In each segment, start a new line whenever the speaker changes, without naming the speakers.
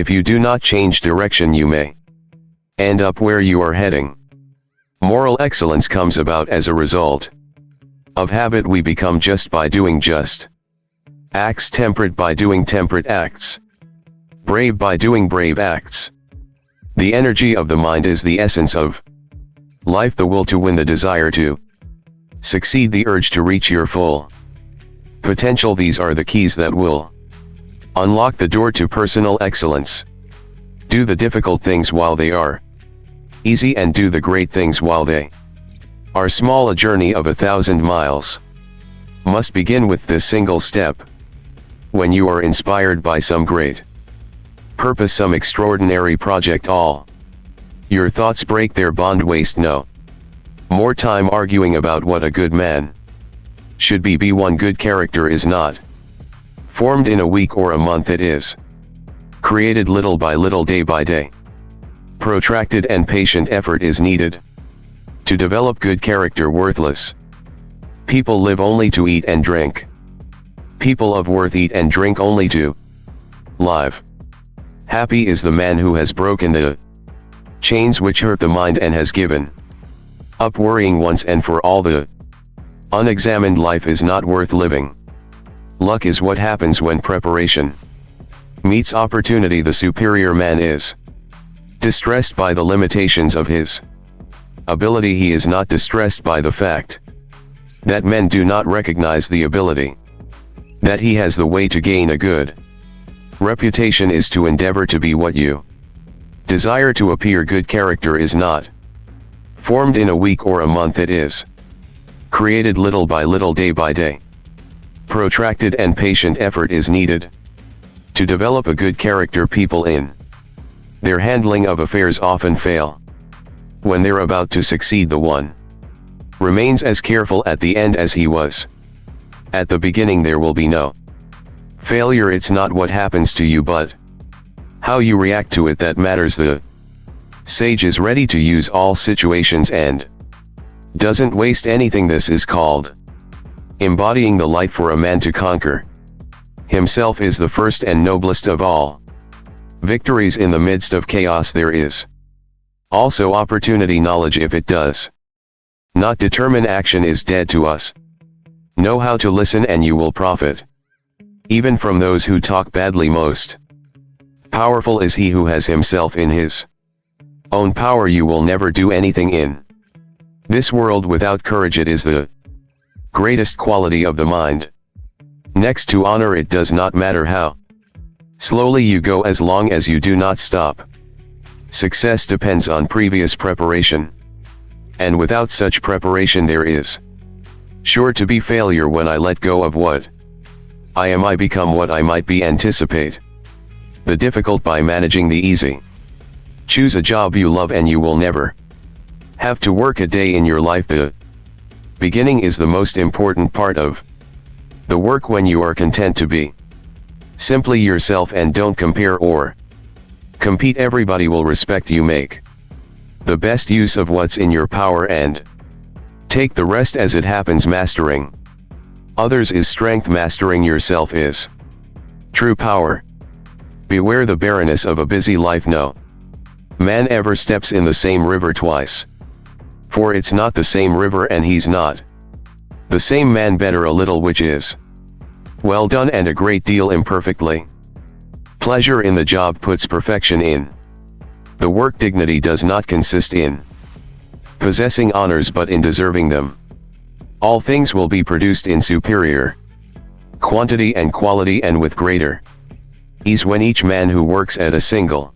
If you do not change direction, you may end up where you are heading. Moral excellence comes about as a result of habit. We become just by doing just acts, temperate by doing temperate acts, brave by doing brave acts. The energy of the mind is the essence of life, the will to win, the desire to succeed, the urge to reach your full potential. These are the keys that will unlock the door to personal excellence. Do the difficult things while they are easy, and do the great things while they are small. A journey of 1,000 miles must begin with this single step. When you are inspired by some great purpose, some extraordinary project, all your thoughts break their bond. Waste no more time arguing about what a good man should be. One good character is not formed in a week or a month. It is created little by little, day by day. Protracted and patient effort is needed to develop good character. Worthless people live only to eat and drink. People of worth eat and drink only to live. Happy is the man who has broken the chains which hurt the mind and has given up worrying once and for all. The unexamined life is not worth living. Luck is what happens when preparation meets opportunity. The superior man is distressed by the limitations of his ability. He is not distressed by the fact that men do not recognize the ability that he has. The way to gain a good reputation is to endeavor to be what you desire to appear. Good character is not formed in a week or a month. It is created little by little, day by day. Protracted and patient effort is needed to develop a good character. People in their handling of affairs often fail. When they're about to succeed, the one remains as careful at the end as he was at the beginning. There will be no failure. It's not what happens to you, but how you react to it that matters. The sage is ready to use all situations and doesn't waste anything. This is called embodying the light. For a man to conquer himself is the first and noblest of all victories. In the midst of chaos there is also opportunity. Knowledge, if it does not determine action, is dead to us. Know how to listen and you will profit even from those who talk badly. Most powerful is he who has himself in his own power. You will never do anything in this world without courage. It is the greatest quality of the mind. Next to honor, it does not matter how slowly you go as long as you do not stop. Success depends on previous preparation, and without such preparation there is sure to be failure. When I let go of what I am, I become what I might be. Anticipate the difficult by managing the easy. Choose a job you love and you will never have to work a day in your life. The beginning is the most important part of the work. When you are content to be simply yourself and don't compare or compete, everybody will respect you. Make the best use of what's in your power and take the rest as it happens. Mastering others is strength. Mastering yourself is true power. Beware the barrenness of a busy life. No man ever steps in the same river twice, for it's not the same river and he's not the same man. Better a little which is well done and a great deal imperfectly. Pleasure in the job puts perfection in the work. Dignity does not consist in possessing honors but in deserving them. All things will be produced in superior quantity and quality and with greater ease when each man who works at a single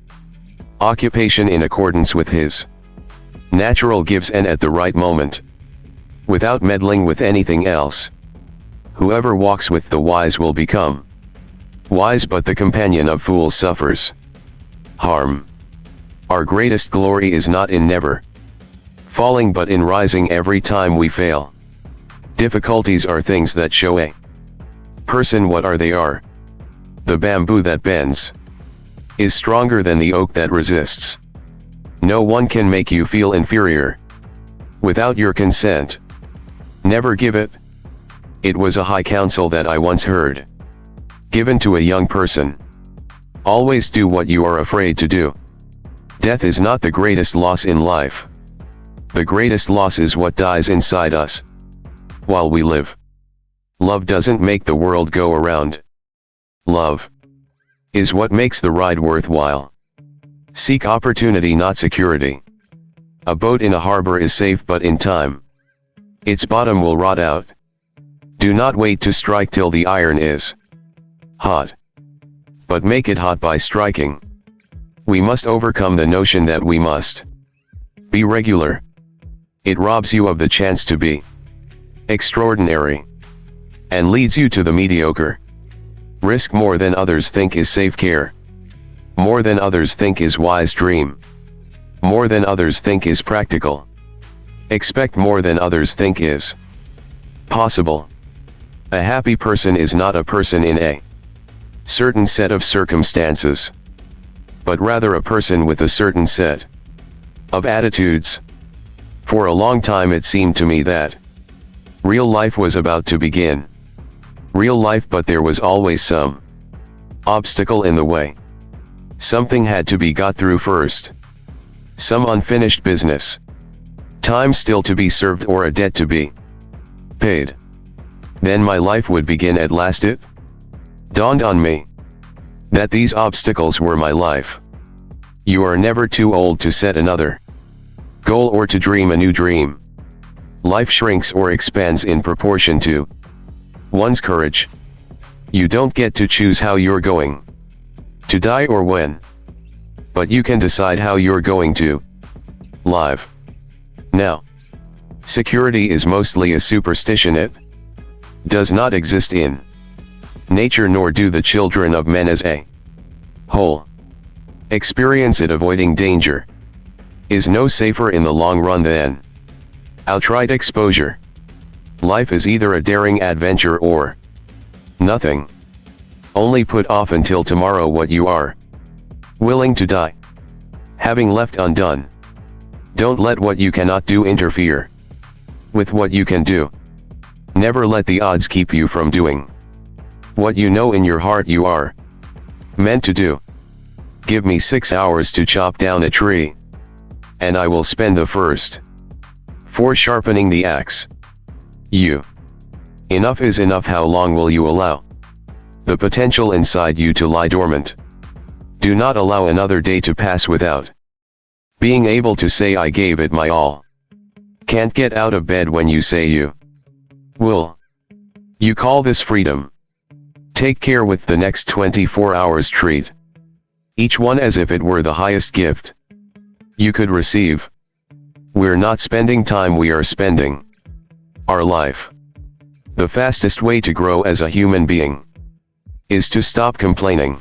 occupation in accordance with his natural gives and at the right moment, without meddling with anything else. Whoever walks with the wise will become wise, but the companion of fools suffers harm. Our greatest glory is not in never falling but in rising every time we fail. Difficulties are things that show a person what they are. The bamboo that bends is stronger than the oak that resists. No one can make you feel inferior without your consent. Never give it. It was a high counsel that I once heard, given to a young person Always do what you are afraid to do. Death is not the greatest loss in life. The greatest loss is what dies inside us while we live. Love doesn't make the world go around. Love is what makes the ride worthwhile. Seek opportunity, not security. A boat in a harbor is safe, but in time, its bottom will rot out. Do not wait to strike till the iron is hot, but make it hot by striking. We must overcome the notion that we must be regular. It robs you of the chance to be extraordinary and leads you to the mediocre. Risk more than others think is safe care. More than others think is wise dream. More than others think is practical. Expect more than others think is possible. A happy person is not a person in a certain set of circumstances, but rather a person with a certain set of attitudes. For a long time it seemed to me that real life was about to begin. Real life, but there was always some obstacle in the way. Something had to be got through first. Some unfinished business. Time still to be served or a debt to be paid. Then my life would begin at last. It dawned on me that these obstacles were my life. You are never too old to set another goal or to dream a new dream. Life shrinks or expands in proportion to one's courage. You don't get to choose how you're going to die or when, but you can decide how you're going to live now. Security is mostly a superstition. It does not exist in nature, nor do the children of men as a whole experience it. Avoiding danger is no safer in the long run than outright exposure. Life is either a daring adventure or nothing. Only put off until tomorrow what you are willing to die having left undone. Don't let what you cannot do interfere with what you can do. Never let the odds keep you from doing what you know in your heart you are meant to do. Give me 6 hours to chop down a tree, and I will spend the first 4 sharpening the axe. Enough is enough. How long will you allow the potential inside you to lie dormant? Do not allow another day to pass without being able to say I gave it my all. Can't get out of bed when you say you will. You call this freedom? Take care with the next 24 hours. Treat each one as if it were the highest gift you could receive. We're not spending time, we are spending our life. The fastest way to grow as a human being is to stop complaining.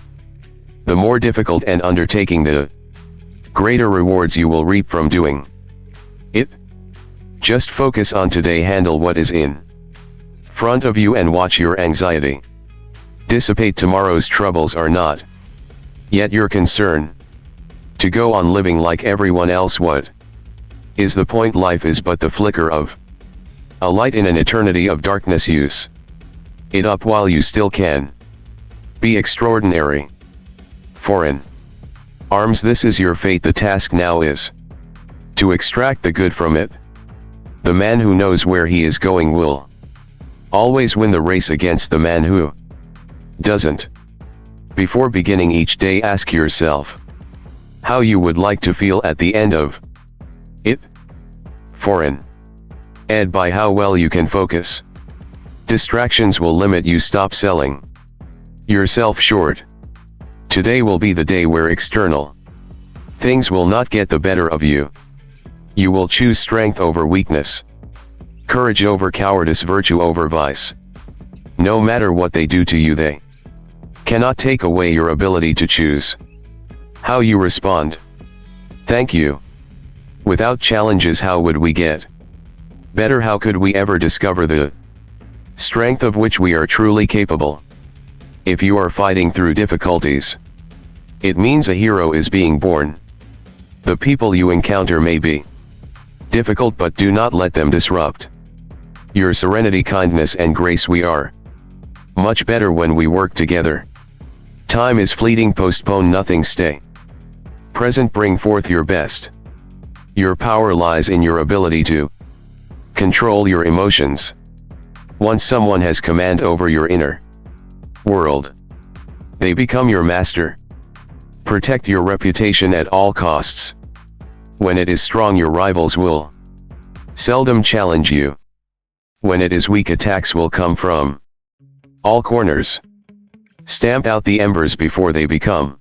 The more difficult an undertaking, the greater rewards you will reap from doing it. Just focus on today, handle what is in front of you, and watch your anxiety dissipate. Tomorrow's troubles are not yet your concern. To go on living like everyone else, what is the point? Life is but the flicker of a light in an eternity of darkness. Use it up while you still can. Be extraordinary. Foreign arms, this is your fate. The task now is to extract the good from it. The man who knows where he is going will always win the race against the man who doesn't. Before beginning each day, ask yourself how you would like to feel at the end of it. Foreign ed by how well you can focus. Distractions will limit you. Stop selling yourself short. Today will be the day where external things will not get the better of you. You will choose strength over weakness, courage over cowardice, virtue over vice. No matter what they do to you, they cannot take away your ability to choose how you respond. Thank you. Without challenges, how would we get better? How could we ever discover the strength of which we are truly capable? If you are fighting through difficulties, it means a hero is being born. The people you encounter may be difficult, but do not let them disrupt your serenity, kindness, and grace. We are much better when we work together. Time is fleeting, postpone nothing, stay present, bring forth your best. Your power lies in your ability to control your emotions. Once someone has command over your inner world, they become your master. Protect your reputation at all costs. When it is strong, your rivals will seldom challenge you. When it is weak, attacks will come from all corners. Stamp out the embers before they become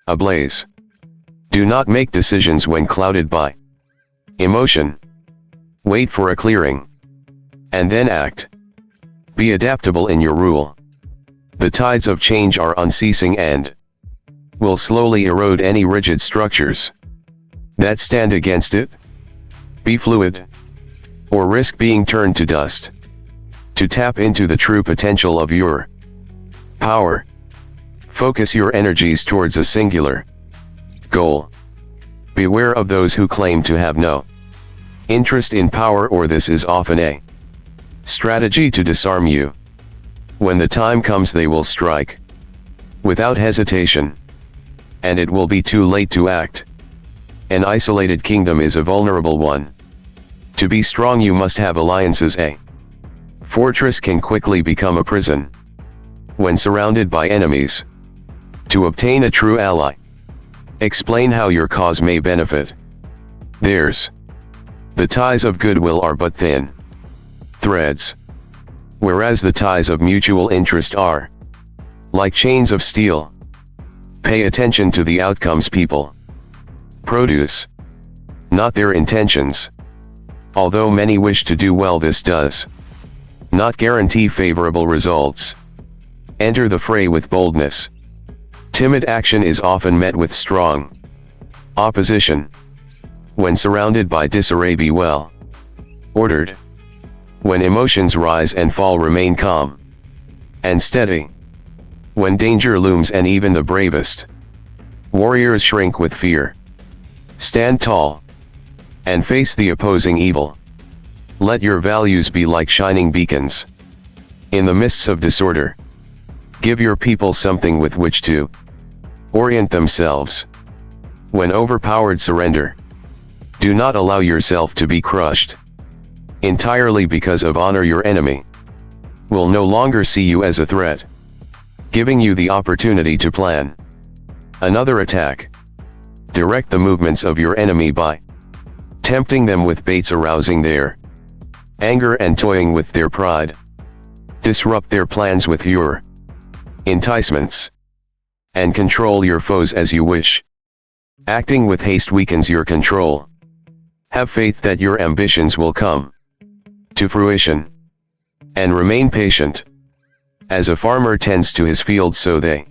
a blaze. Do not make decisions when clouded by emotion. Wait for a clearing, and then act. Be adaptable in your rule. The tides of change are unceasing and will slowly erode any rigid structures that stand against it. Be fluid, or risk being turned to dust. To tap into the true potential of your power, focus your energies towards a singular goal. Beware of those who claim to have no interest in power, or this is often a strategy to disarm you. When the time comes, they will strike without hesitation, and it will be too late to act. An isolated kingdom is a vulnerable one. To be strong, you must have alliances. A fortress can quickly become a prison when surrounded by enemies. To obtain a true ally, explain how your cause may benefit theirs. The ties of goodwill are but thin threads, whereas the ties of mutual interest are like chains of steel. Pay attention to the outcomes people produce, not their intentions. Although many wish to do well, this does not guarantee favorable results. Enter the fray with boldness. Timid action is often met with strong opposition. When surrounded by disarray, be well ordered. When emotions rise and fall, remain calm and steady. When danger looms and even the bravest warriors shrink with fear, stand tall and face the opposing evil. Let your values be like shining beacons in the mists of disorder. Give your people something with which to orient themselves. When overpowered, surrender. Do not allow yourself to be crushed entirely because of honor. Your enemy will no longer see you as a threat, giving you the opportunity to plan another attack. Direct the movements of your enemy by tempting them with baits, arousing their anger and toying with their pride. Disrupt their plans with your enticements, and control your foes as you wish. Acting with haste weakens your control. Have faith that your ambitions will come to fruition, and remain patient. As a farmer tends to his fields so they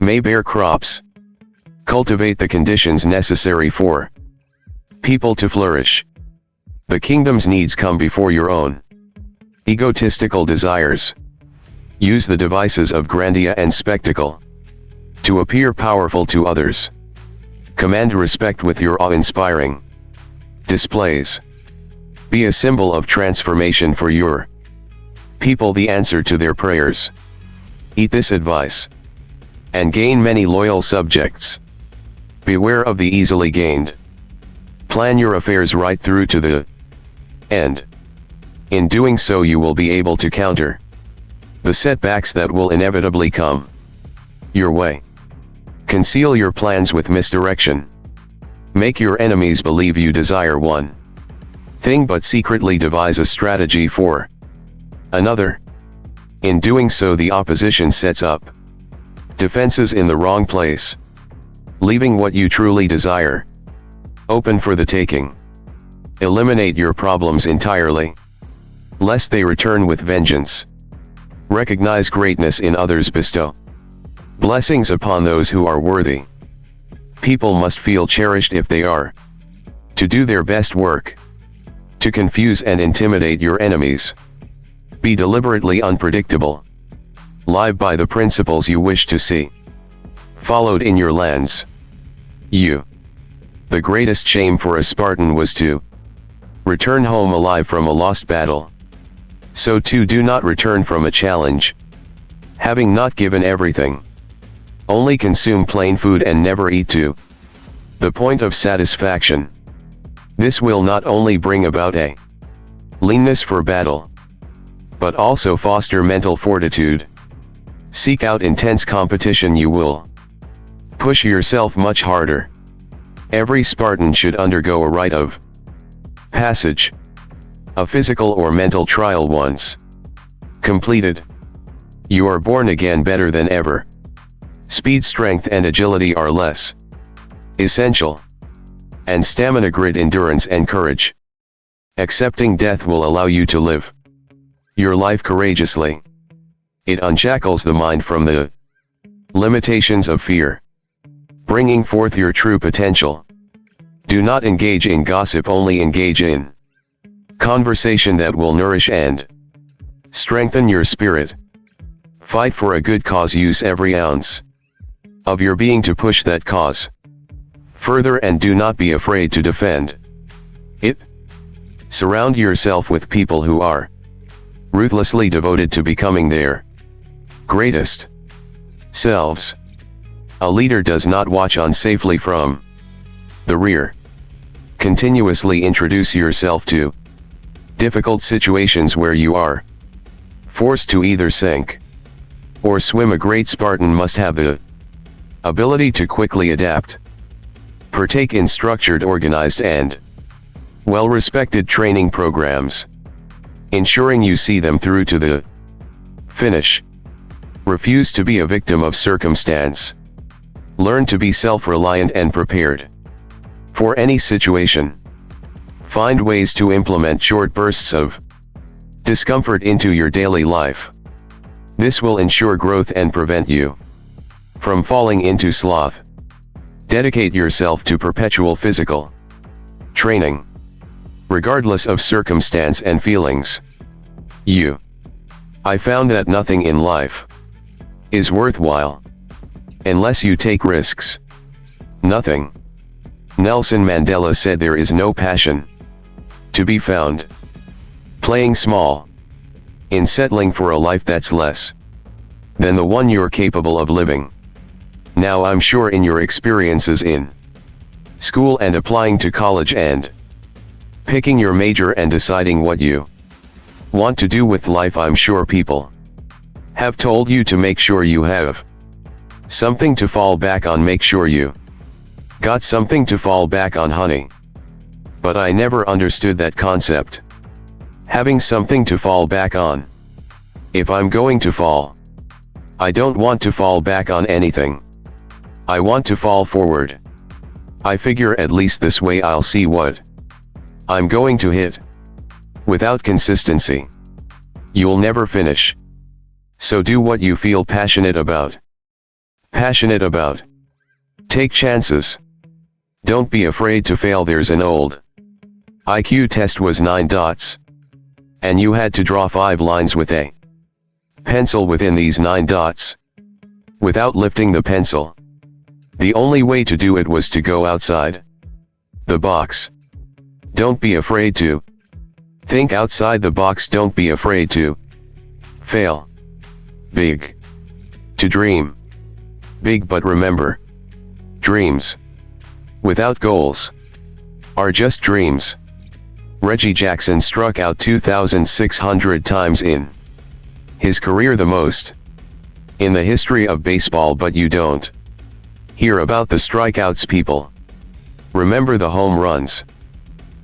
may bear crops, cultivate the conditions necessary for people to flourish. The kingdom's needs come before your own egotistical desires. Use the devices of grandeur and spectacle to appear powerful to others. Command respect with your awe-inspiring displays. Be a symbol of transformation for your people, the answer to their prayers. Eat this advice and gain many loyal subjects. Beware of the easily gained. Plan your affairs right through to the end. In doing so, you will be able to counter the setbacks that will inevitably come your way. Conceal your plans with misdirection. Make your enemies believe you desire one thing but secretly devise a strategy for another. In doing so, the opposition sets up defenses in the wrong place, leaving what you truly desire open for the taking. Eliminate your problems entirely, lest they return with vengeance. Recognize greatness in others, bestow blessings upon those who are worthy. People must feel cherished if they are to do their best work. To confuse and intimidate your enemies. Be deliberately unpredictable. Live by the principles you wish to see followed in your lands. The greatest shame for a Spartan was to return home alive from a lost battle. So too do not return from a challenge having not given everything. Only consume plain food and never eat to the point of satisfaction. This will not only bring about a leanness for battle, but also foster mental fortitude. Seek out intense competition. You will push yourself much harder. Every Spartan should undergo a rite of passage, a physical or mental trial once completed. You are born again better than ever. Speed, strength and agility are less essential, and stamina, grit, endurance and courage. Accepting death will allow you to live your life courageously. It unshackles the mind from the limitations of fear, bringing forth your true potential. Do not engage in gossip, only engage in conversation that will nourish and strengthen your spirit. Fight for a good cause. Use every ounce of your being to push that cause further, and do not be afraid to defend it. Surround yourself with people who are ruthlessly devoted to becoming their greatest selves. A leader does not watch on safely from the rear. Continuously introduce yourself to difficult situations where you are forced to either sink or swim. A great Spartan must have the ability to quickly adapt. Partake in structured, organized and well-respected training programs, ensuring you see them through to the finish. Refuse to be a victim of circumstance. Learn to be self-reliant and prepared for any situation. Find ways to implement short bursts of discomfort into your daily life. This will ensure growth and prevent you from falling into sloth. Dedicate yourself to perpetual physical training, regardless of circumstance and feelings. I found that nothing in life is worthwhile unless you take risks. Nothing. Nelson Mandela said there is no passion to be found playing small in settling for a life that's less than the one you're capable of living. Now I'm sure in your experiences in school and applying to college and picking your major and deciding what you want to do with life, I'm sure people have told you to make sure you have something to fall back on. Make sure you got something to fall back on, honey. But I never understood that concept. Having something to fall back on. If I'm going to fall, I don't want to fall back on anything. I want to fall forward. I figure at least this way I'll see what I'm going to hit. Without consistency, you'll never finish. So do what you feel passionate about. Take chances. Don't be afraid to fail. There's an old IQ test was 9 dots. And you had to draw 5 lines with a pencil within these 9 dots, without lifting the pencil. The only way to do it was to go outside the box. Don't be afraid to think outside the box. Don't be afraid to fail big, to dream big. But remember, dreams without goals are just dreams. Reggie Jackson struck out 2,600 times in his career, the most in the history of baseball, but you don't hear about the strikeouts. People remember the home runs.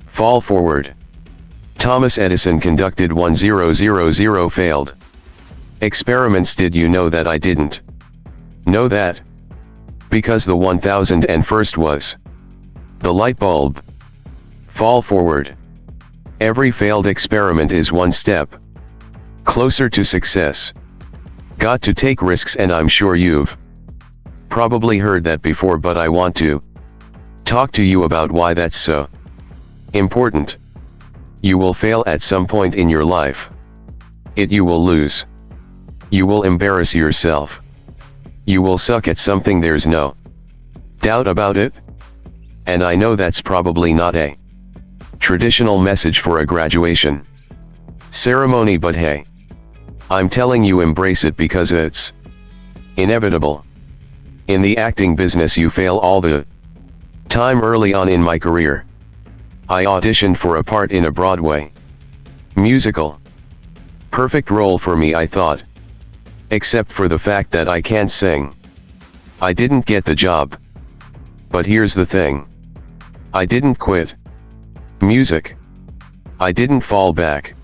Fall forward. Thomas Edison conducted 1,000 failed experiments. Did you know that? I didn't know that, because the 1001st was the light bulb. Fall forward. Every failed experiment is one step closer to success. Got to take risks, and I'm sure you've probably heard that before, but I want to talk to you about why that's so important. You will fail at some point in your life. You will lose. You will embarrass yourself. You will suck at something, there's no doubt about it. And I know that's probably not a traditional message for a graduation ceremony, but hey, I'm telling you, embrace it because it's inevitable. In the acting business you fail all the time. Early on in my career, I auditioned for a part in a Broadway musical. Perfect role for me, I thought. Except for the fact that I can't sing. I didn't get the job. But here's the thing. I didn't quit music. I didn't fall back.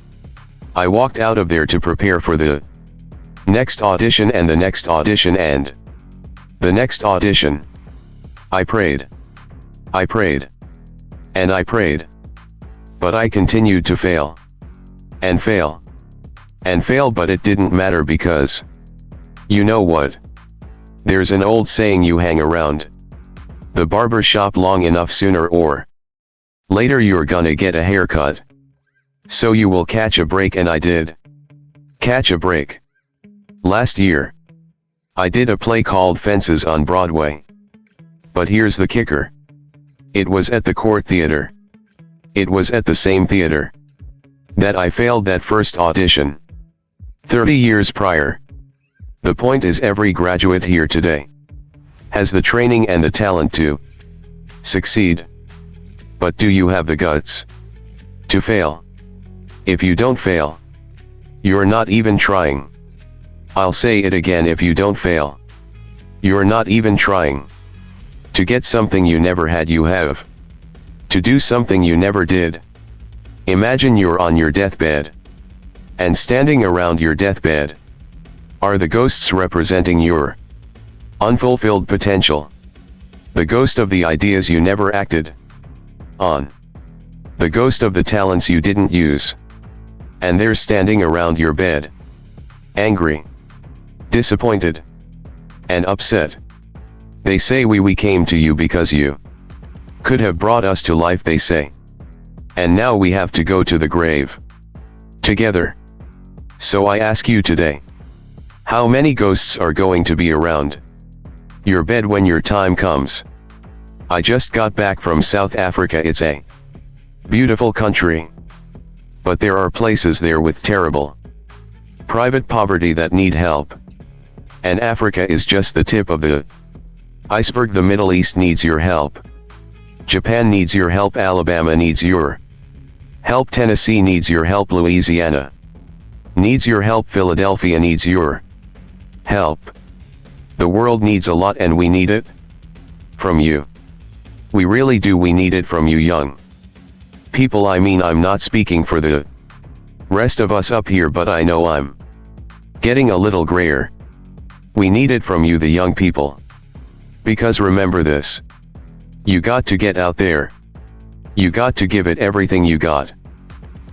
I walked out of there to prepare for the next audition and the next audition and the next audition. I prayed. I prayed. And I prayed. But I continued to fail. And fail. And fail, but it didn't matter because, you know what? There's an old saying, you hang around the barber shop long enough, sooner or later you're gonna get a haircut. So you will catch a break, and I did catch a break. Last year, I did a play called Fences on Broadway. But here's the kicker. It was at the Court Theater. It was at the same theater that I failed that first audition 30 years prior. The point is, every graduate here today has the training and the talent to succeed. But do you have the guts to fail? If you don't fail, you're not even trying. I'll say it again, if you don't fail, you're not even trying. To get something you never had, you have to do something you never did. Imagine you're on your deathbed, and standing around your deathbed are the ghosts representing your unfulfilled potential. The ghost of the ideas you never acted on. The ghost of the talents you didn't use. And they're standing around your bed, angry, disappointed, and upset. They say, we came to you because you could have brought us to life, they say. And now we have to go to the grave together. So I ask you today, how many ghosts are going to be around your bed when your time comes? I just got back from South Africa. It's a beautiful country. But there are places there with terrible private poverty that need help. And Africa is just the tip of the iceberg. The Middle East needs your help. Japan needs your help. Alabama needs your help. Tennessee needs your help. Louisiana needs your help. Philadelphia needs your help. The world needs a lot, and we need it from you. We really do. We need it from you young people. I mean, I'm not speaking for the rest of us up here, but I know I'm getting a little grayer. We need it from you, the young people. Because remember this. You got to get out there. You got to give it everything you got.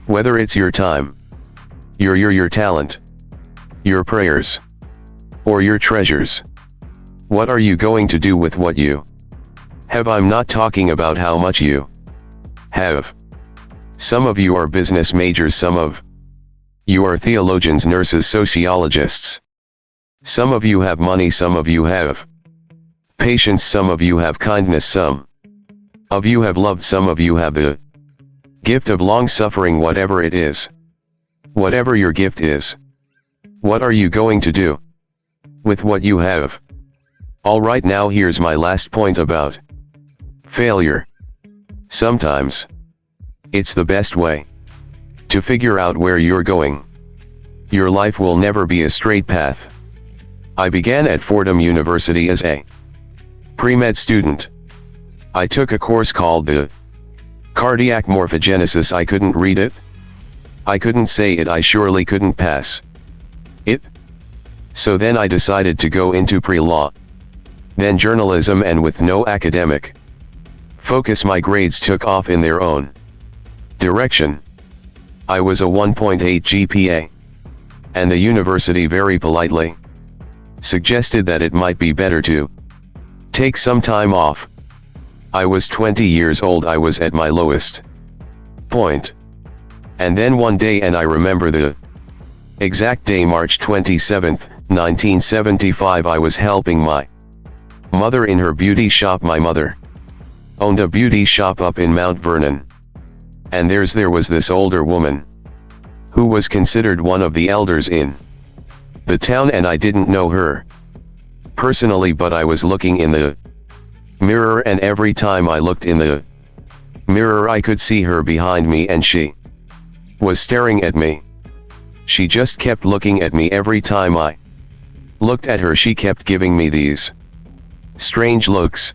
Whether it's your time, your talent, your prayers, or your treasures. What are you going to do with what you have? I'm not talking about how much you have. Some of you are business majors, some of you are theologians, nurses, sociologists. Some of you have money, some of you have patience, some of you have kindness, some of you have loved, some of you have the gift of long suffering. Whatever it is, whatever your gift is, what are you going to do with what you have? Alright, now here's my last point about failure. Sometimes it's the best way to figure out where you're going. Your life will never be a straight path. I began at Fordham University as a pre-med student. I took a course called the Cardiac Morphogenesis. I couldn't read it. I couldn't say it. I surely couldn't pass it. So then I decided to go into pre-law, then journalism, and with no academic focus, my grades took off in their own direction. I was a 1.8 GPA, and the university very politely suggested that it might be better to take some time off. I was 20 years old. I was at my lowest point. And then one day, and I remember the exact day, March 27th, 1975, I was helping my mother in her beauty shop. My mother owned a beauty shop up in Mount Vernon. And there was this older woman who was considered one of the elders in the town, and I didn't know her personally, but I was looking in the mirror, and every time I looked in the mirror I could see her behind me, and she was staring at me. She just kept looking at me. Every time I looked at her, she kept giving me these strange looks.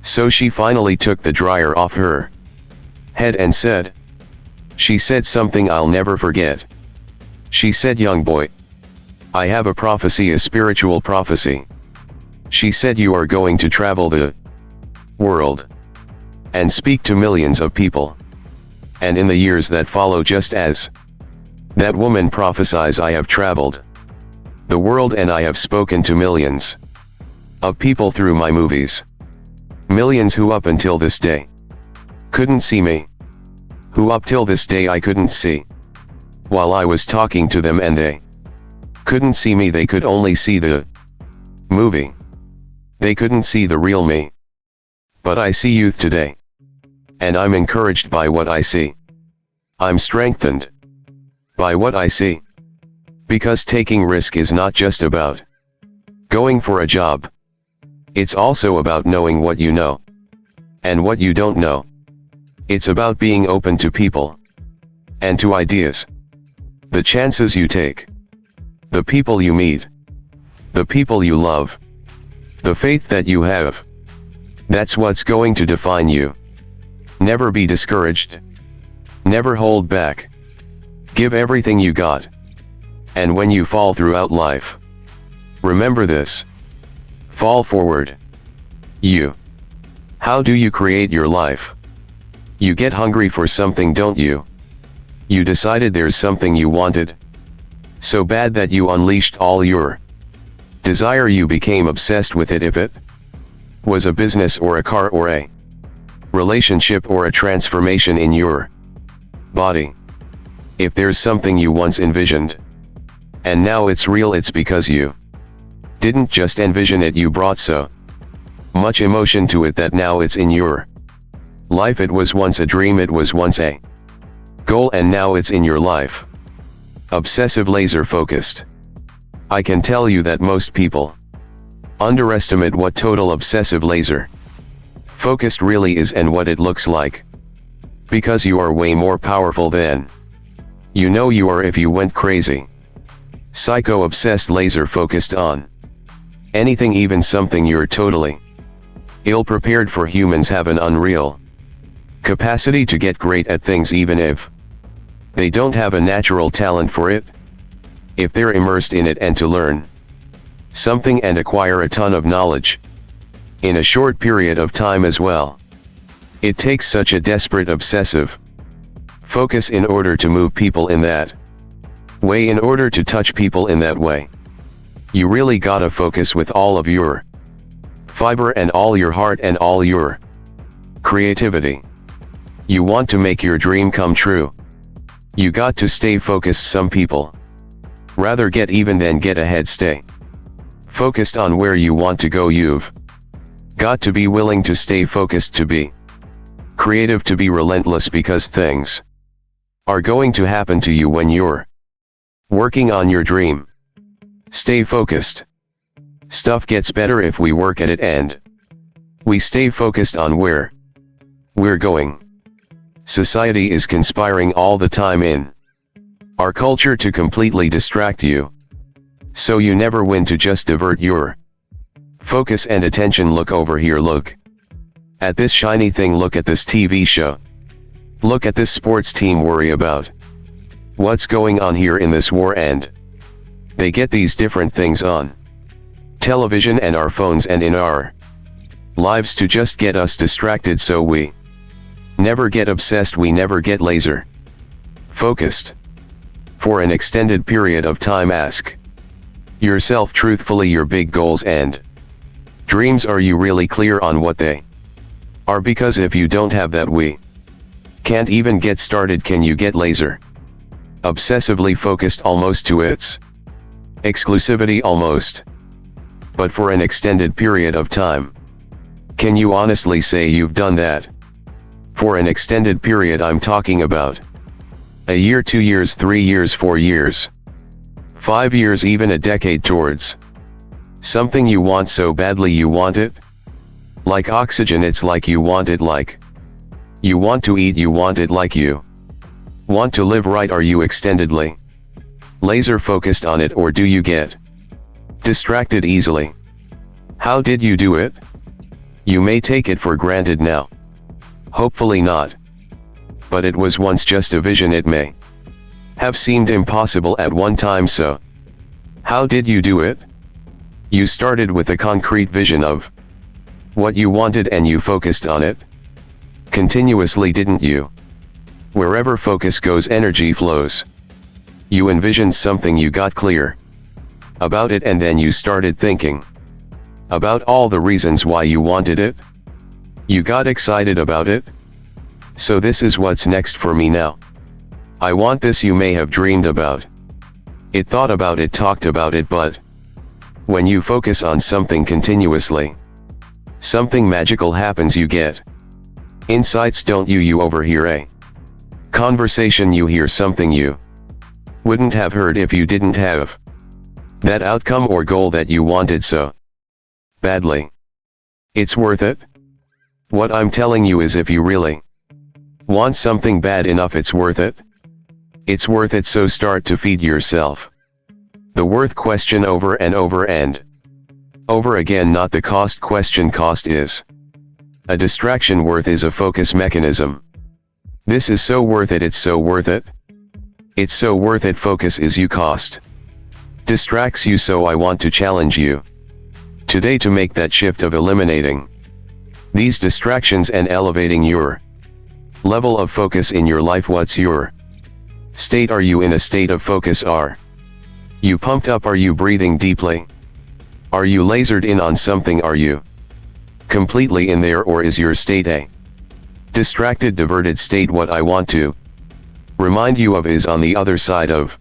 So she finally took the dryer off her head and she said something I'll never forget. She said, "Young boy, I have a prophecy, a spiritual prophecy." She said, "You are going to travel the world and speak to millions of people. And in the years that follow, just as that woman prophesies, I have traveled the world and I have spoken to millions of people through my movies. Millions who up until this day couldn't see me. Who up till this day I couldn't see. While I was talking to them, and they couldn't see me, they could only see the movie. They couldn't see the real me. But I see youth today. And I'm encouraged by what I see. I'm strengthened by what I see. Because taking risk is not just about going for a job. It's also about knowing what you know and what you don't know. It's about being open to people and to ideas. The chances you take, the people you meet, the people you love, the faith that you have. That's what's going to define you. Never be discouraged. Never hold back. Give everything you got. And when you fall throughout life, remember this. Fall forward. You. How do you create your life? You get hungry for something, don't you? You decided there's something you wanted so bad that you unleashed all your desire. You became obsessed with it. If it was a business or a car or a relationship or a transformation in your body. If there's something you once envisioned and now it's real, it's because you didn't just envision it, you brought so much emotion to it that now it's in your life. It was once a dream, it was once a goal, and now it's in your life. Obsessive, laser focused. I can tell you that most people underestimate what total obsessive laser focused really is and what it looks like. Because you are way more powerful than you know you are if you went crazy. Psycho obsessed, laser focused on anything, even something you're totally ill prepared for. Humans have an unreal capacity to get great at things even if they don't have a natural talent for it. If they're immersed in it, and to learn something and acquire a ton of knowledge in a short period of time as well. It takes such a desperate obsessive focus in order to move people in that way, in order to touch people in that way. You really gotta focus with all of your fiber and all your heart and all your creativity. You want to make your dream come true. You got to stay focused. Some people rather get even than get ahead. Stay focused on where you want to go. You've got to be willing to stay focused, to be creative, to be relentless, because things are going to happen to you when you're working on your dream. Stay focused. Stuff gets better if we work at it and we stay focused on where we're going. Society is conspiring all the time in our culture to completely distract you. So you never win. To just divert your focus and attention. Look over here, look at this shiny thing, look at this TV show, look at this sports team. Worry about what's going on here in this war, and they get these different things on television and our phones and in our lives to just get us distracted, so we never get obsessed, we never get laser focused for an extended period of time. Ask yourself truthfully your big goals and dreams. Are you really clear on what they are? Because if you don't have that, we can't even get started. Can you get laser obsessively focused almost to its exclusivity? Almost. But for an extended period of time. Can you honestly say you've done that? For an extended period, I'm talking about a year, 2 years, 3 years, 4 years, 5 years, even a decade. Towards Something you want so badly you want it? Like oxygen, it's like you want it, like you want to eat, you want it, like you want to live right. Are you extendedly laser focused on it, or do you get distracted easily? How did you do it? You may take it for granted now. Hopefully not. But it was once just a vision. It may have seemed impossible at one time, so how did you do it? You started with a concrete vision of what you wanted and you focused on it continuously, didn't you? Wherever focus goes, energy flows. You envisioned something, you got clear about it, and then you started thinking about all the reasons why you wanted it. You got excited about it. So this is what's next for me now. I want this. You may have dreamed about it, thought about it, talked about it, but when you focus on something continuously, something magical happens. You get insights, don't you? You overhear a conversation, you hear something you wouldn't have heard if you didn't have that outcome or goal that you wanted so badly. It's worth it. What I'm telling you is, if you really want something bad enough, it's worth it. It's worth it, so start to feed yourself the worth question over and over and over again, not the cost question. Cost is a distraction, worth is a focus mechanism. This is so worth it, it's so worth it. It's so worth it. Focus is you, cost distracts you. So I want to challenge you today to make that shift of eliminating these distractions and elevating your level of focus in your life. What's your state? Are you in a state of focus? Are you pumped up? Are you breathing deeply? Are you lasered in on something? Are you completely in there, or is your state a distracted, diverted state? What I want to remind you of is, on the other side of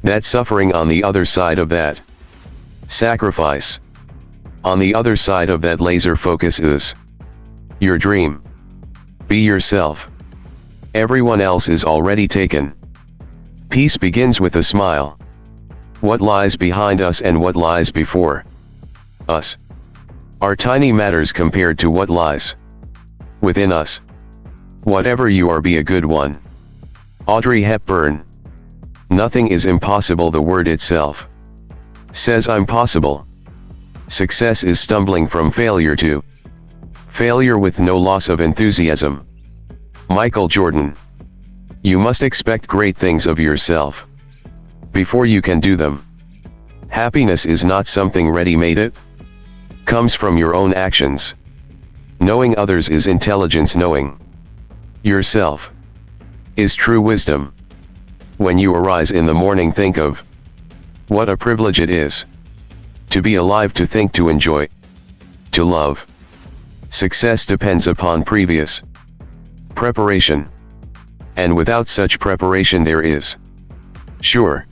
that suffering, on the other side of that sacrifice, on the other side of that laser focus is your dream. Be yourself. Everyone else is already taken. Peace begins with a smile. What lies behind us and what lies before us are tiny matters compared to what lies within us. Whatever you are, be a good one. Audrey Hepburn. Nothing is impossible. The word itself says I'm possible. Success is stumbling from failure to failure with no loss of enthusiasm. Michael Jordan. You must expect great things of yourself before you can do them. Happiness is not something ready-made. It comes from your own actions. Knowing others is intelligence. Knowing yourself is true wisdom. When you arise in the morning, think of what a privilege it is to be alive, to think, to enjoy, to love. Success depends upon previous preparation, and without such preparation there is sure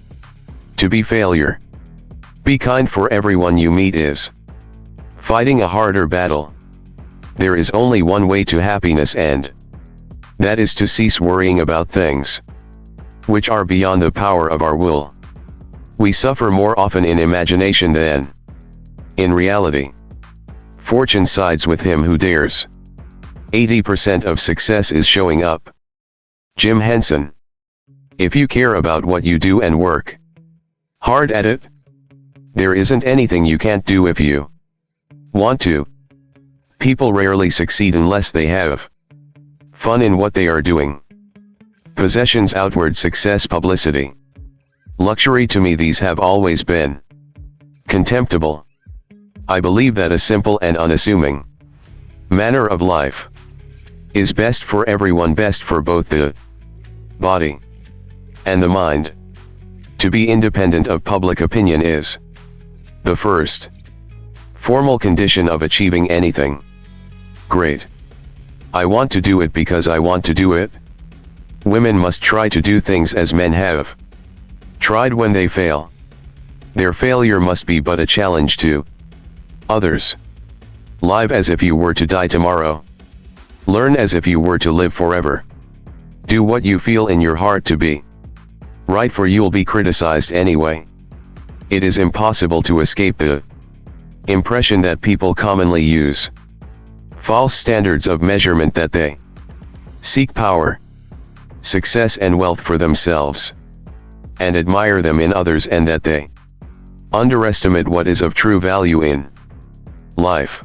to be failure. Be kind, for everyone you meet is fighting a harder battle. There is only one way to happiness, and that is to cease worrying about things which are beyond the power of our will. We suffer more often in imagination than in reality. Fortune sides with him who dares. 80% of success is showing up. Jim Henson. If you care about what you do and work hard at it, there isn't anything you can't do if you want to. People rarely succeed unless they have fun in what they are doing. Possessions, outward success, publicity, luxury, to me these have always been contemptible. I believe that a simple and unassuming manner of life is best for everyone, best for both the body and the mind. To be independent of public opinion is the first formal condition of achieving anything great. I want to do it because I want to do it. Women must try to do things as men have tried. When they fail, their failure must be but a challenge to others. Live as if you were to die tomorrow. Learn as if you were to live forever. Do what you feel in your heart to be right, for you'll be criticized anyway. It is impossible to escape the Impression that people commonly use. False standards of measurement that they seek power, success and wealth for themselves, and admire them in others, and that they underestimate what is of true value in life.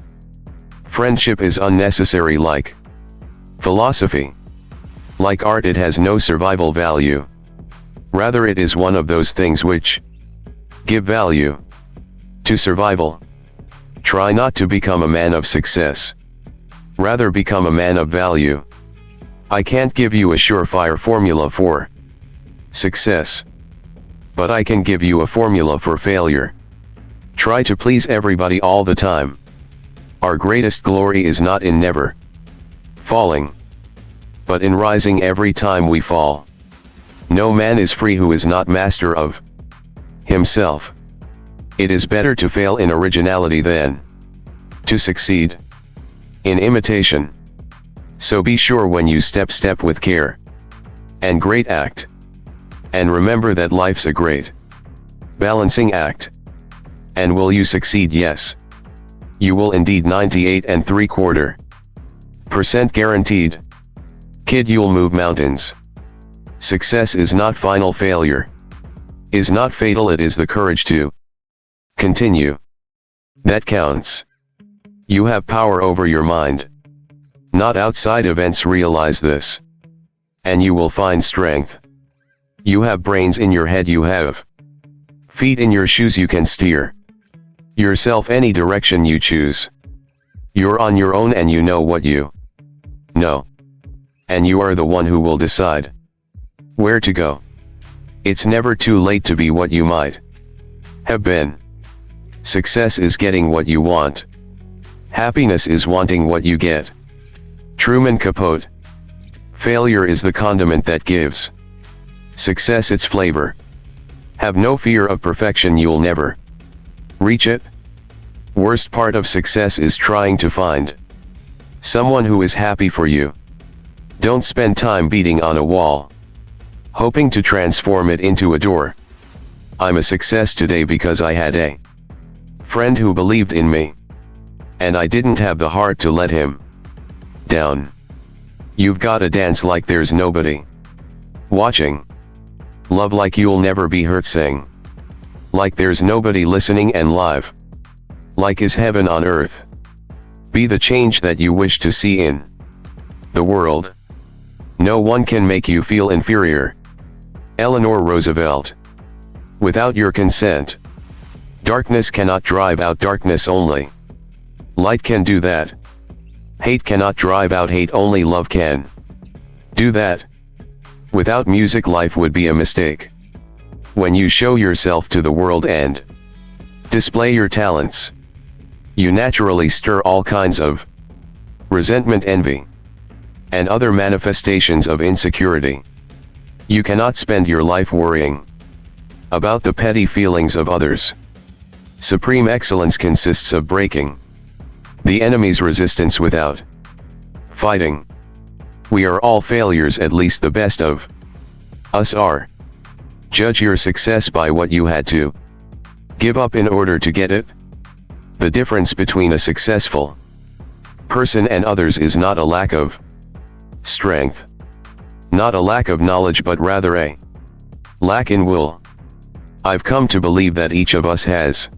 Friendship is unnecessary. Like philosophy, like art, it has no survival value. Rather, it is one of those things which give value to survival. Try not to become a man of success. Rather, become a man of value. I can't give you a surefire formula for success, but I can give you a formula for failure. Try to please everybody all the time. Our greatest glory is not in never falling, but in rising every time we fall. No man is free who is not master of himself. It is better to fail in originality than to succeed in imitation. So be sure when you step with care and great act. And remember that life's a great balancing act. And will you succeed? Yes. You will indeed. 98.75% guaranteed. Kid, you'll move mountains. Success is not final. Failure is not fatal. It is the courage to continue that counts. You have power over your mind, not outside events. Realize this, and you will find strength. You have brains in your head. You have feet in your shoes. You can steer yourself any direction you choose. You're on your own, and you know what you know. And you are the one who will decide where to go. It's never too late to be what you might have been. Success is getting what you want. Happiness is wanting what you get. Truman Capote. Failure is the condiment that gives success its flavor. Have no fear of perfection. You'll never reach it. Worst part of success is trying to find someone who is happy for you. Don't spend time beating on a wall, hoping to transform it into a door. I'm a success today because I had a friend who believed in me, and I didn't have the heart to let him down. You've gotta dance like there's nobody watching. Love like you'll never be hurt. Sing like there's nobody listening, and live like is heaven on earth. Be the change that you wish to see in the world. No one can make you feel inferior. Eleanor Roosevelt. Without your consent, darkness cannot drive out darkness. Only light can do that. Hate cannot drive out hate. Only love can do that. Without music, life would be a mistake. When you show yourself to the world and display your talents, you naturally stir all kinds of resentment, envy, and other manifestations of insecurity. You cannot spend your life worrying about the petty feelings of others. Supreme excellence consists of breaking the enemy's resistance without fighting. We are all failures, at least the best of us are. Judge your success by what you had to give up in order to get it. The difference between a successful person and others is not a lack of strength, not a lack of knowledge, but rather a lack in will. I've come to believe that each of us has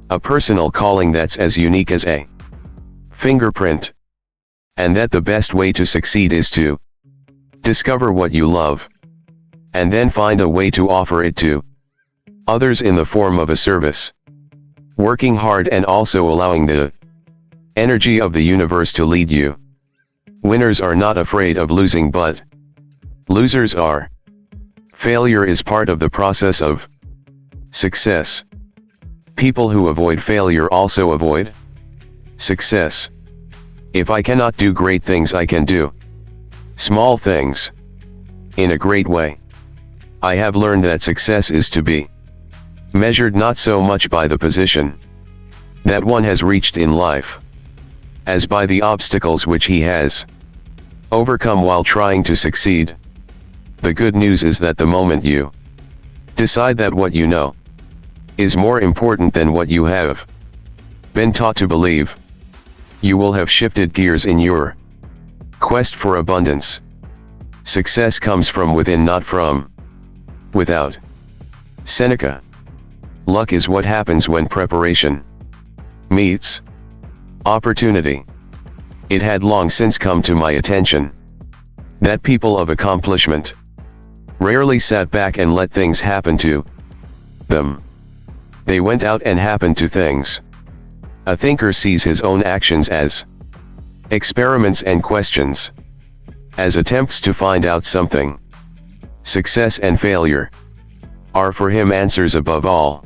a personal calling that's as unique as a fingerprint, and that the best way to succeed is to discover what you love, and then find a way to offer it to others in the form of a service. Working hard and also allowing the energy of the universe to lead you. Winners are not afraid of losing, but losers are. Failure is part of the process of success. People who avoid failure also avoid success. If I cannot do great things, I can do small things in a great way. I have learned that success is to be measured not so much by the position that one has reached in life, as by the obstacles which he has overcome while trying to succeed. The good news is that the moment you decide that what you know is more important than what you have been taught to believe, you will have shifted gears in your quest for abundance. Success comes from within, not from without. Seneca. Luck is what happens when preparation meets opportunity. It had long since come to my attention that people of accomplishment rarely sat back and let things happen to them. They went out and happened to things. A thinker sees his own actions as experiments and questions as attempts to find out something. Success and failure are for him answers above all.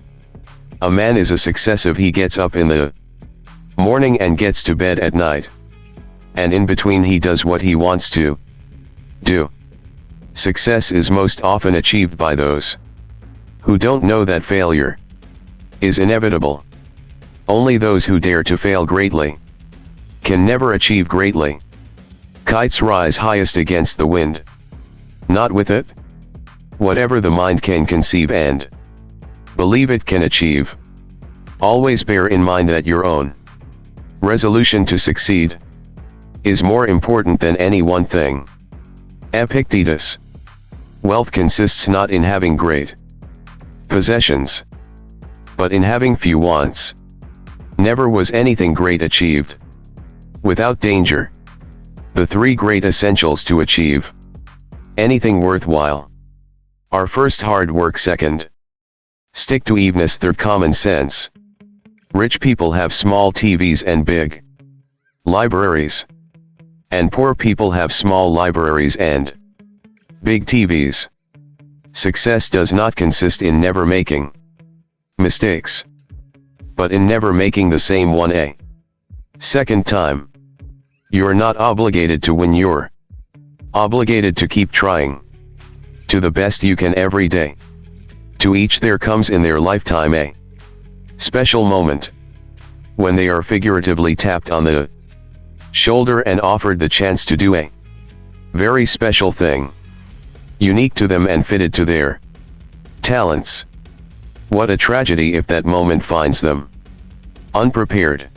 A man is a success if he gets up in the morning and gets to bed at night, and in between he does what he wants to do. Success is most often achieved by those who don't know that failure is inevitable. Only those who dare to fail greatly can never achieve greatly. Kites rise highest against the wind, not with it. Whatever the mind can conceive and believe it can achieve. Always bear in mind that your own resolution to succeed is more important than any one thing. Epictetus. Wealth consists not in having great possessions, but in having few wants. Never was anything great achieved without danger. The three great essentials to achieve anything worthwhile are: first, hard work; second, stick to evenness; third, common sense. Rich people have small TVs and big libraries, and poor people have small libraries and big TVs. Success does not consist in never making mistakes, but in never making the same one a second time. You're not obligated to win, you're obligated to keep trying to the best you can every day. To each there comes in their lifetime a special moment when they are figuratively tapped on the shoulder and offered the chance to do a very special thing, unique to them and fitted to their talents. What a tragedy if that moment finds them unprepared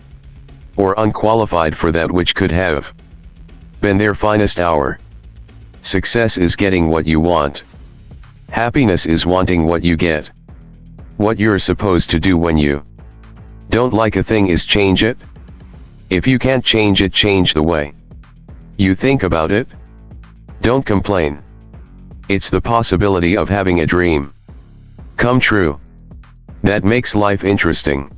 or unqualified for that which could have been their finest hour. Success is getting what you want. Happiness is wanting what you get. What you're supposed to do when you don't like a thing is change it. If you can't change it, change the way you think about it. Don't complain. It's the possibility of having a dream come true that makes life interesting.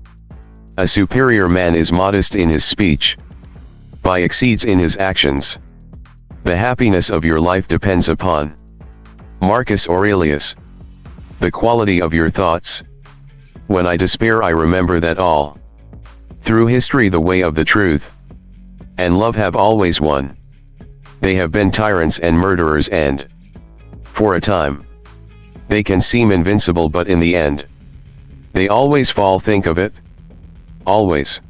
A superior man is modest in his speech, but exceeds in his actions. The happiness of your life depends upon Marcus Aurelius. The quality of your thoughts. When I despair, I remember that all through history the way of the truth and love have always won. They have been tyrants and murderers, and for a time they can seem invincible, but in the end they always fall. Think of it. Always.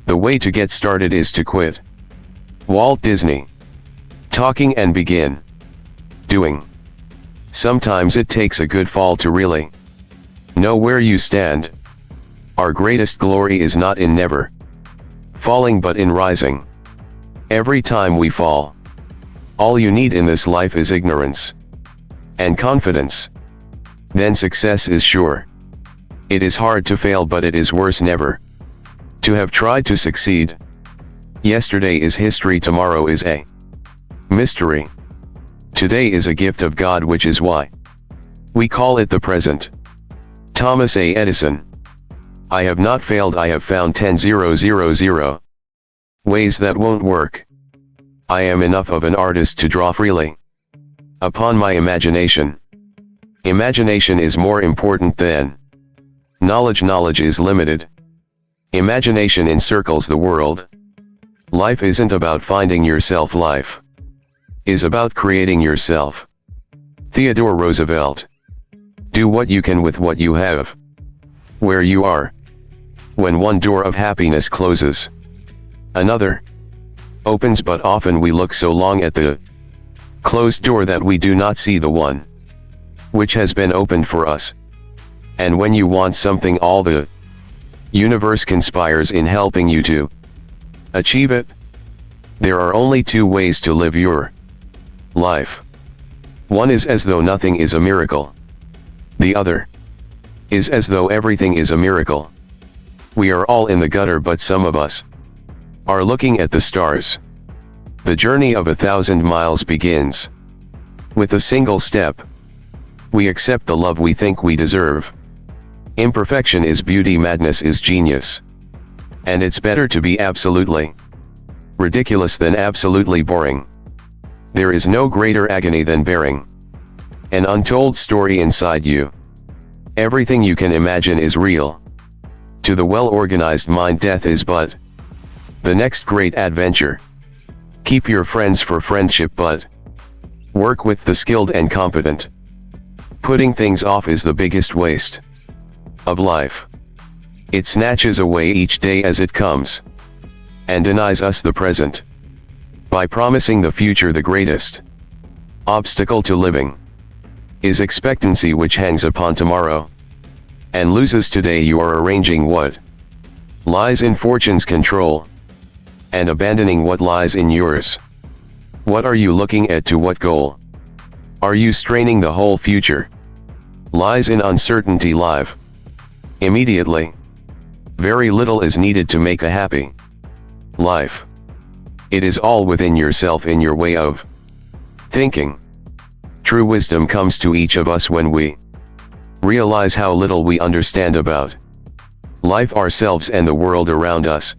The way to get started is to quit. Walt Disney. Talking and begin doing. Sometimes it takes a good fall to really know where you stand. Our greatest glory is not in never falling, but in rising. Every time we fall, all you need in this life is ignorance and confidence. Then success is sure. It is hard to fail, but it is worse never to have tried to succeed. Yesterday is history, tomorrow is a mystery. Today is a gift of God, which is why we call it the present. Thomas A. Edison. I have not failed, I have found 10,000 ways that won't work. I am enough of an artist to draw freely upon my imagination. Imagination is more important than knowledge. Knowledge is limited. Imagination encircles the world. Life isn't about finding yourself, life is about creating yourself. Theodore Roosevelt. Do what you can with what you have. Where you are. When one door of happiness closes, another opens, but often we look so long at the closed door that we do not see the one which has been opened for us. And when you want something, all the Universe conspires in helping you to achieve it. There are only two ways to live your life. One is as though nothing is a miracle. The other is as though everything is a miracle. We are all in the gutter, but some of us are looking at the stars. The journey of 1,000 miles begins with a single step. We accept the love we think we deserve. Imperfection is beauty, madness is genius. And it's better to be absolutely ridiculous than absolutely boring. There is no greater agony than bearing an untold story inside you. Everything you can imagine is real. To the well-organized mind, death is but the next great adventure. Keep your friends for friendship, but work with the skilled and competent. Putting things off is the biggest waste of life. It snatches away each day as it comes, and denies us the present. By promising the future, the greatest obstacle to living is expectancy, which hangs upon tomorrow and loses today. You are arranging what lies in fortune's control, and abandoning what lies in yours. What are you looking at? To what goal are you straining? The whole future lies in uncertainty. Live immediately. Very little is needed to make a happy life. It is all within yourself, in your way of thinking. True wisdom comes to each of us when we realize how little we understand about life, ourselves, and the world around us.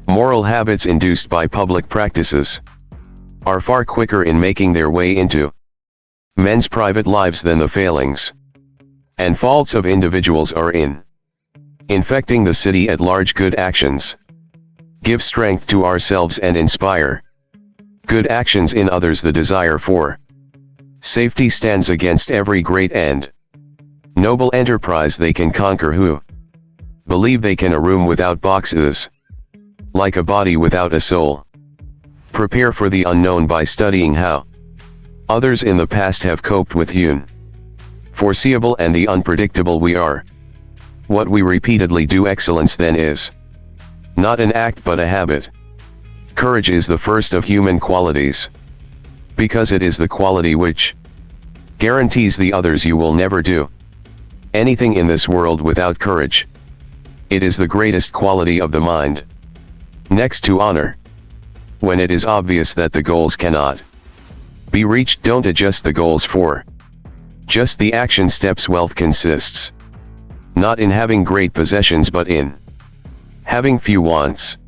Moral habits induced by public practices are far quicker in making their way into men's private lives than the failings and faults of individuals are in infecting the city at large. Good actions give strength to ourselves and inspire good actions in others. The desire for safety stands against every great and noble enterprise. They can conquer who believe they can. A room without boxes, like a body without a soul. Prepare for the unknown by studying how others in the past have coped with the foreseeable and the unpredictable. We are what we repeatedly do. Excellence then is not an act but a habit. Courage is the first of human qualities, because it is the quality which guarantees the others. You will never do anything in this world without courage. It is the greatest quality of the mind, next to honor. When it is obvious that the goals cannot be reached, don't adjust the goals for just the action steps. Wealth consists not in having great possessions but in having few wants.